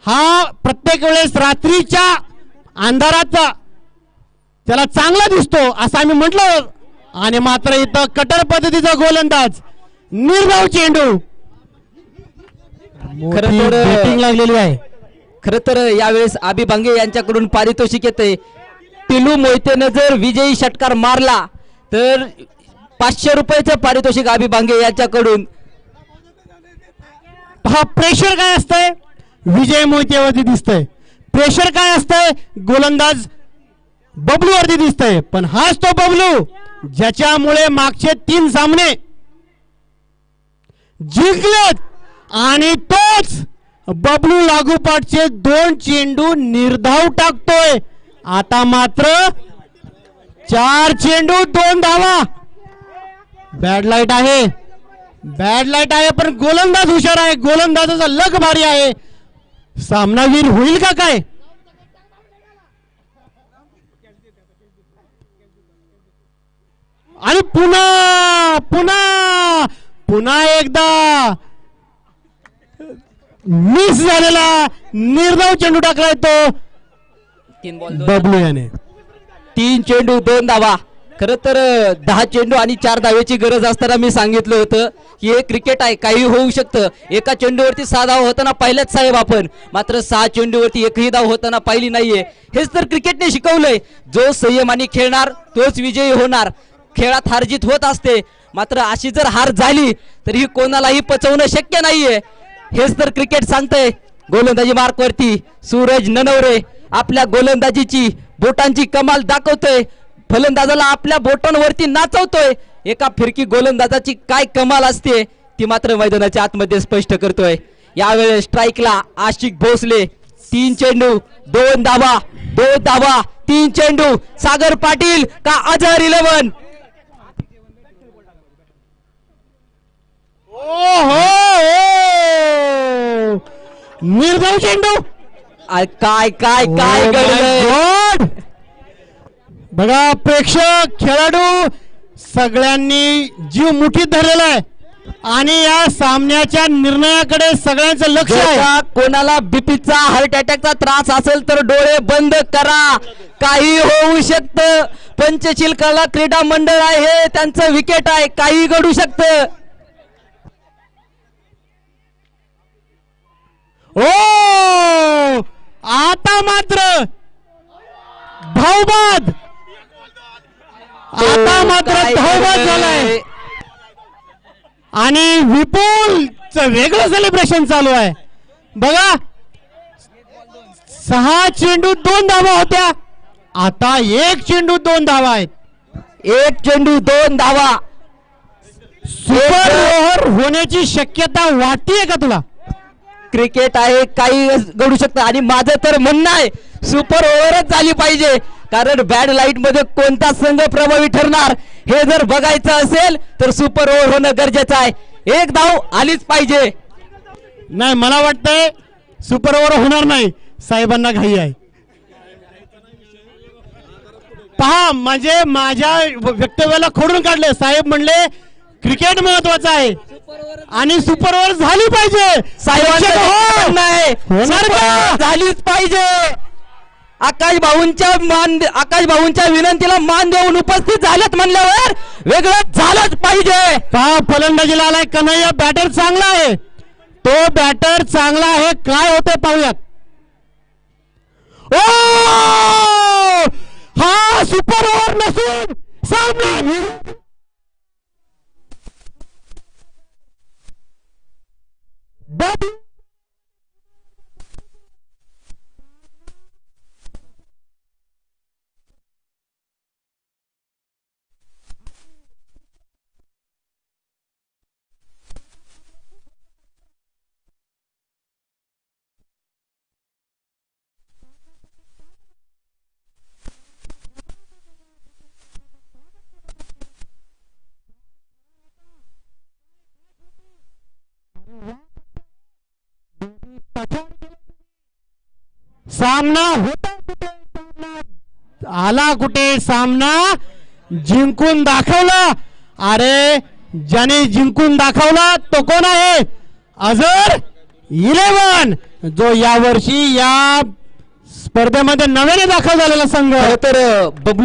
हा प्रत्येक वेळेस रात्रीच्या अंधाराचा त्याला चांगला दिसतो असं आम्ही म्हटलं, आणि मात्र इथं कटर पद्धतीचा गोलंदाज निर्धाव चेंडू खरं लागलेली आहे. खरं तर यावेळेस आबी भांगे यांच्याकडून पारितोषिक येते. टिलू मोहितेनं जर विजयी षटकार मारला तर 500 रुपयाचं पारितोषिक आबी भांगे यांच्याकडून. हा प्रेशर काय असतंय विजय मोहितेवरती दिसतंय, प्रेशर काय असतंय गोलंदाज बबलू वरती दिसतंय. पण हाच तो बबलू ज्याच्यामुळे मागचे 3 सामने जिंकलेत, आणि तोच बबलू लागोपाठचे 2 चेंडू निर्धाव टाकतोय. आता मात्र 4 चेंडू 2 धावा. बॅड लाईट आहे, बॅड लाईट आहे, पण गोलंदाज हुशार आहे, गोलंदाजाचा लक भारी आहे. सामनावीर होईल का काय? आणि पुन्हा पुन्हा पुन्हा एकदा मिस झालेला निर्धाव चेंडू टाकलाय तो 3 बॉल बबलू याने. 3 चेंडू 2 धावा. खरं तर 10 चेंडू आणि 4 धावेची गरज असताना मी सांगितलं होतं की हे क्रिकेट आहे, काही होऊ शकतं. एका चेंडूवरती 6 धाव होताना पाहिलेच साहेब आपण, मात्र 6 चेंडूवरती एकही धाव होताना पाहिली नाहीये. हेच तर क्रिकेटने शिकवलंय, जो संयमाने खेळणार तोच विजयी होणार. खेळात हारजीत होत असते, मात्र अशी जर हार झाली तर ही कोणालाही पचवणं शक्य नाहीये. हेच तर क्रिकेट सांगतंय. गोलंदाजी मार्कवरती सूरज ननवरे आपल्या गोलंदाजीची बोटांची कमाल दाखवतोय, फलंदाजाला आपल्या बोटांवरती नाचवतोय. एका फिरकी गोलंदाजाची काय कमाल असते ती मात्र मैदानाच्या आतमध्ये स्पष्ट करतोय. यावेळेस स्ट्राईकला आशिक भोसले. 3 चेंडू 2 धावा, 2 धावा 3 चेंडू. सागर पाटील का अजहर 11? निर्धाव चेंडू. काय काय काय घडलंय बघा, प्रेक्षक खेळाडू सगळ्यांनी जीव मुठीत धरलेला आहे, आणि या सामन्याच्या निर्णयाकडे सगळ्यांचं लक्ष आहे. कोणाला बीपीचा हार्ट अटॅकचा त्रास असेल तर डोळे बंद करा, काही होऊ शकतं. पंचशील कला क्रीडा मंडळ आहे, हे त्यांचं विकेट आहे, काही घडू शकतं. ओ आता मात्र धावबाद, आता मात्र धावबाद झालाय, आणि विपुलचं वेगळं सेलिब्रेशन चालू आहे. बघा, 6 चेंडू 2 धावा होत्या, आता 1 चेंडू 2 धावा आहेत. 1 चेंडू 2 धावा. सुपर ओव्हर होण्याची शक्यता वाटतेय का तुला? क्रिकेट आहे, काही घडू शकतं. आणि माझं तर म्हणणं आहे सुपर ओव्हरच झाली पाहिजे, कारण बॅड लाईट मध्ये कोणता संघ प्रभावी ठरणार हे जर बघायचं असेल तर सुपर ओव्हर होणं गरजेचं आहे. 1 धाव आलीच पाहिजे. नाही, मला वाटतंय सुपर ओव्हर होणार नाही, साहेबांना घाई आहे. पहा, म्हणजे माझ्या वक्तव्याला खोडून काढले. साहेब म्हणले क्रिकेट महत्वाचं आहे आणि सुपर ओव्हर झाली पाहिजे. साहेबांना झालीच पाहिजे. आकाश भाऊंच्या विनंतीला मान देऊन उपस्थित झालेत म्हणल्यावर वेगळं झालंच पाहिजे. पहा, फलंदाजीला आलाय कन्हैया, बॅटर चांगला आहे, तो बॅटर चांगला आहे. काय होते पाहूयात. ओ, हा सुपर ओव्हर नसून सामना सामना होता कुठे, सामना आला कुठे, सामना जिंकून दाखवला. अरे, ज्याने जिंकून दाखवला तो कोण आहे? अजहर 11. जो यावर्षी या स्पर्धेमध्ये नव्याने दाखल झालेला संघ खरं तर बबलू